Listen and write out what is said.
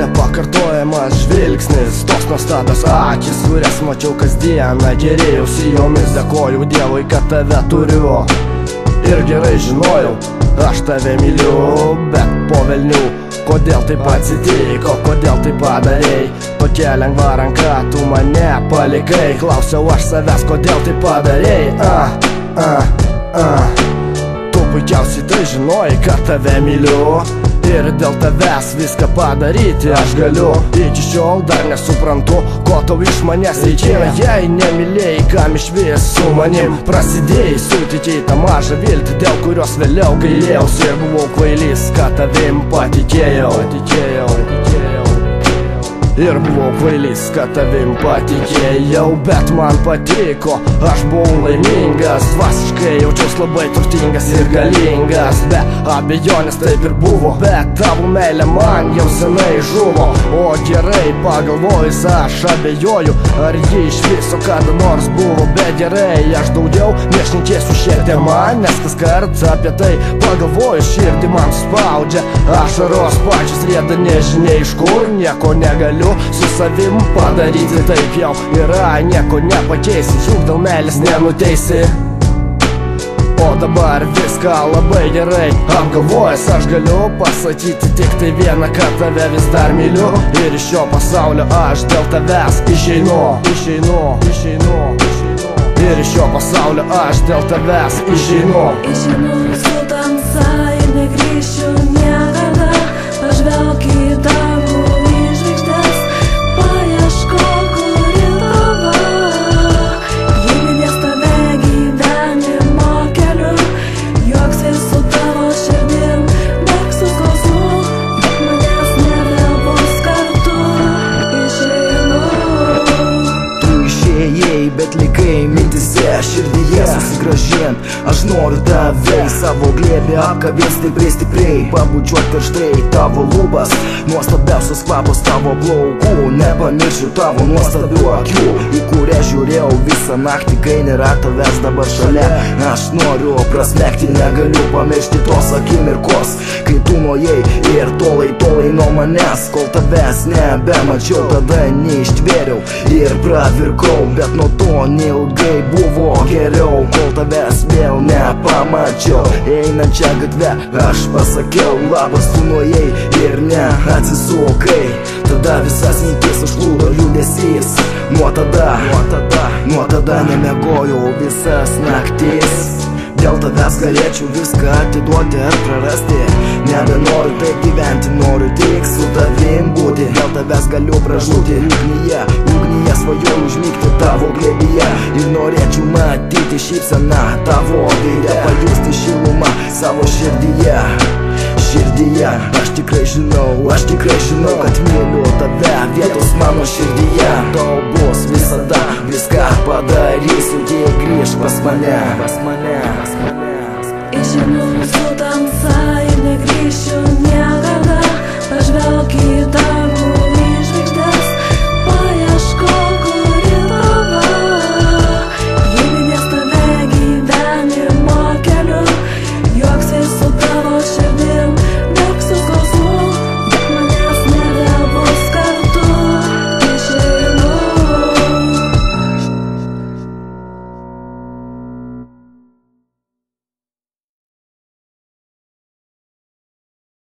nepakartojamas žvilgsnis, toks nuostabios akis, kurias mačiau kasdieną, gerėjausi jomis. Dėkoju Dievui, kad tave turiu ir gerai žinojau, aš tave myliu. Bet po velnių, kodėl taip atsitiko, kodėl taip padarei? Tokia lengva ranka, tu mane palikai. Klausiau aš savęs, kodėl taip padarei? Tu puikiausiai tai žinojai, kad tave myliu ir dėl tavęs viską padaryti aš galiu. Iki šiol dar nesuprantu, ko tau iš manęs reikėjo. Jei nemylėjai, kam išvis su manim prasidėjai, sutikėjai tą mažą viltį, dėl kurios vėliau gailėjausi ir buvau kvailys, kad tavim patikėjau. Ir buvau kvailys, kad tavim patikėjau. Bet man patiko, aš buvau laimingas, dvasiškai jaučiaus labai turtingas ir galingas. Be abejonės taip ir buvo, bet tavo meilė man jau senai žuvo. O gerai pagalvojus, aš abejoju, ar ji iš viso kada nors buvo. Bet gerai, aš daugiau nešnekėsiu šią temą, nes kas kart apie tai pagalvoju, širdį man spaudžia ašaros pačios rieda, nežinia iš kur. Nieko negaliu su savim padaryti, taip jau yra, nieko nepakeisi, juk dėl meilės nenuteisi. O dabar viską labai gerai apgalvojęs, aš galiu pasakyti tik tai vieną, kad tave vis dar myliu. Ir iš šio pasaulio aš dėl tavęs išeinu. Ir iš šio pasaulio aš dėl tavęs išeinu. Išeinu su tamsa ir negrįšiu niekada. Pažvelk į dangų, į žvaigždes, paieškok, kur yra tava. Ji lydės tave gyvenimo keliu, juoksis su tavo širdim, bėgsiu skausmu, bet manęs nebebus kartu. Išeinu. Tu išėjai, bet likai mintise, širdyje susigrąžint. Aš noriu tave į savo glėbį apkabint stipriai, pabučiuot karštai tavo lūpas, nuostabiausios kvapos tavo plaukų. Nepamiršiu tavo nuostabių akių, į kurią žiūrėjau visą naktį, kai nėra tavęs dabar šalia. Aš noriu prasmegti, negaliu pamiršti tos akimirkos, kai tu nuėjai ir tolai nuo manęs. Kol tavęs nebemačiau, tada neištvėriau ir pravirkau, bet nuo to neilgai buvo geriau. Kol tavęs vėl nepamačiau, einančią gatvę aš pasakiau labas, tu nuėjai ir neatsisukai. Tada visas mintis užplūdo liūdesys. Nuo tada nemiegojau visas naktis. Dėl tavęs galėčiau viską atiduoti ar prarasti. Nebenoriu taip gyventi, noriu tik su tavim būti. Dėl tavęs galiu pražūti ugnyje svajoju užmygti tavo glėbyje. Ir norėčiau matyti šypseną tavo veide, pajusti šilumą savo širdyje. Aš tikrai žinau, kad myliu tave, vietos mano širdyje. Tau bus visada, viską padarysiu, jei grįžk pas mane. Išeinu su tamsa ir negrįšiu